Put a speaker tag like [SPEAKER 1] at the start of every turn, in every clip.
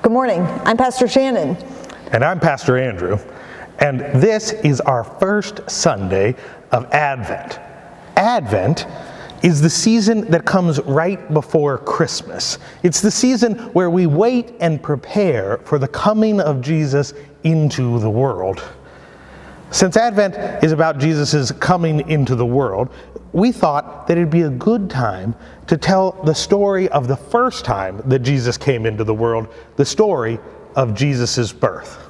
[SPEAKER 1] Good morning. I'm Pastor Shannon.
[SPEAKER 2] And I'm Pastor Andrew. And this is our first Sunday of Advent. Advent is the season that comes right before Christmas. It's the season where we wait and prepare for the coming of Jesus into the world. Since Advent is about Jesus' coming into the world, we thought that it'd be a good time to tell the story of the first time that Jesus came into the world, the story of Jesus' birth.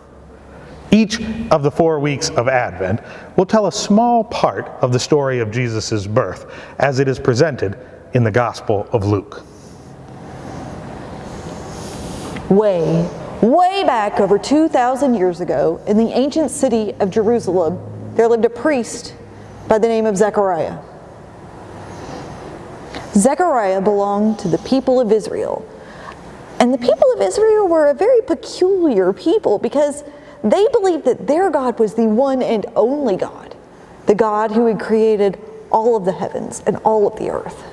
[SPEAKER 2] Each of the 4 weeks of Advent will tell a small part of the story of Jesus' birth as it is presented in the Gospel of Luke.
[SPEAKER 1] Way back over 2,000 years ago, in the ancient city of Jerusalem, there lived a priest by the name of Zechariah. Zechariah belonged to the people of Israel. And the people of Israel were a very peculiar people because they believed that their God was the one and only God, the God who had created all of the heavens and all of the earth.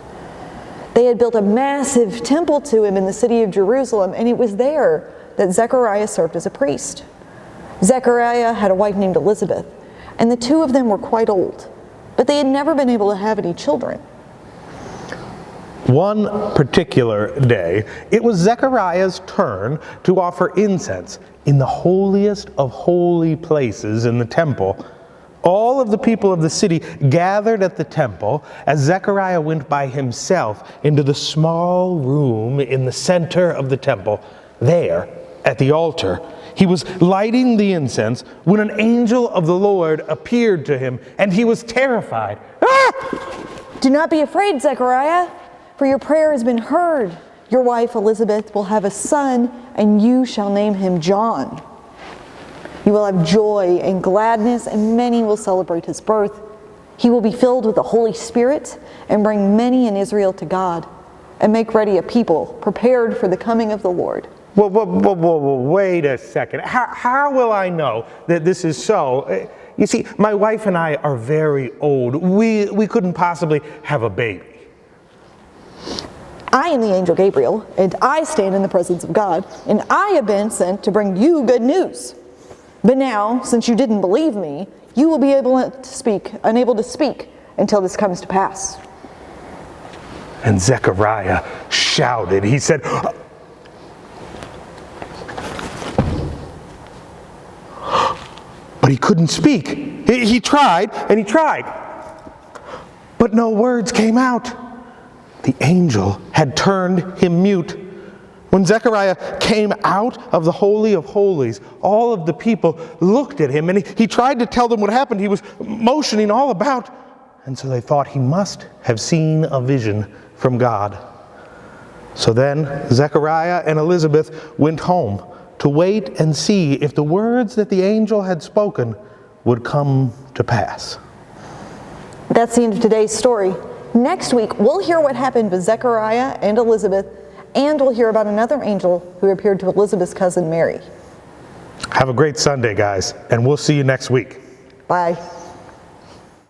[SPEAKER 1] They had built a massive temple to him in the city of Jerusalem, and it was there that Zechariah served as a priest. Zechariah had a wife named Elizabeth, and the two of them were quite old, but they had never been able to have any children.
[SPEAKER 2] One particular day, it was Zechariah's turn to offer incense in the holiest of holy places in the temple. All of the people of the city gathered at the temple as Zechariah went by himself into the small room in the center of the temple. There, at the altar, he was lighting the incense when an angel of the Lord appeared to him, and he was terrified. Ah!
[SPEAKER 1] Do not be afraid, Zechariah, for your prayer has been heard. Your wife Elizabeth will have a son, and you shall name him John. You will have joy and gladness, and many will celebrate his birth. He will be filled with the Holy Spirit and bring many in Israel to God and make ready a people prepared for the coming of the Lord.
[SPEAKER 2] Whoa, wait a second. How will I know that this is so? You see, my wife and I are very old. We couldn't possibly have a baby.
[SPEAKER 1] I am the angel Gabriel, and I stand in the presence of God, and I have been sent to bring you good news. But now, since you didn't believe me, you will be unable to speak until this comes to pass.
[SPEAKER 2] And Zechariah shouted. He said, but he couldn't speak. He tried and he tried, but no words came out. The angel had turned him mute. When Zechariah came out of the Holy of Holies, all of the people looked at him, and he tried to tell them what happened. He was motioning all about, and so they thought he must have seen a vision from God. So then Zechariah and Elizabeth went home to wait and see if the words that the angel had spoken would come to pass.
[SPEAKER 1] That's the end of today's story. Next week, we'll hear what happened with Zechariah and Elizabeth, and we'll hear about another angel who appeared to Elizabeth's cousin Mary.
[SPEAKER 2] Have a great Sunday, guys, and we'll see you next week.
[SPEAKER 1] Bye.